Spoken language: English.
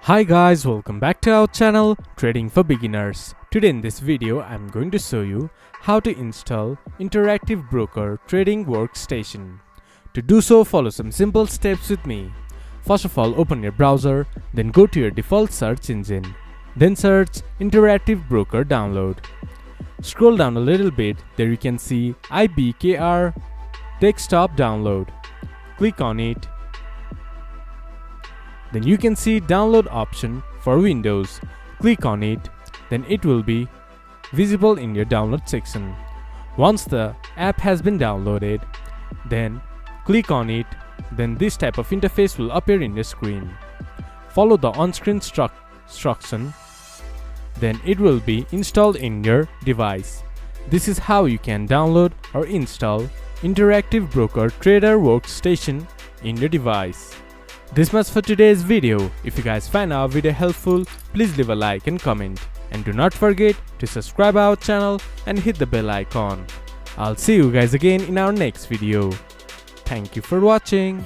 Hi guys, welcome back to our channel Trading for Beginners. Today in this video I'm going to show you how to install Interactive Broker Trading Workstation. To do so, follow some simple steps with me. First of all, open your browser, then go to your default search engine. Then search Interactive Broker Download. Scroll down a little bit, there you can see IBKR Desktop Download. Click on it. Then you can see download option for Windows. Click on it, then it will be visible in your download section. Once the app has been downloaded, then click on it, then this type of interface will appear in your screen. Follow the on-screen instruction, then it will be installed in your device. This is how you can download or install Interactive Broker Trader Workstation in your device. This much for today's video. If you guys find our video helpful, please leave a like and comment. And do not forget to subscribe our channel and hit the bell icon. I'll see you guys again in our next video. Thank you for watching.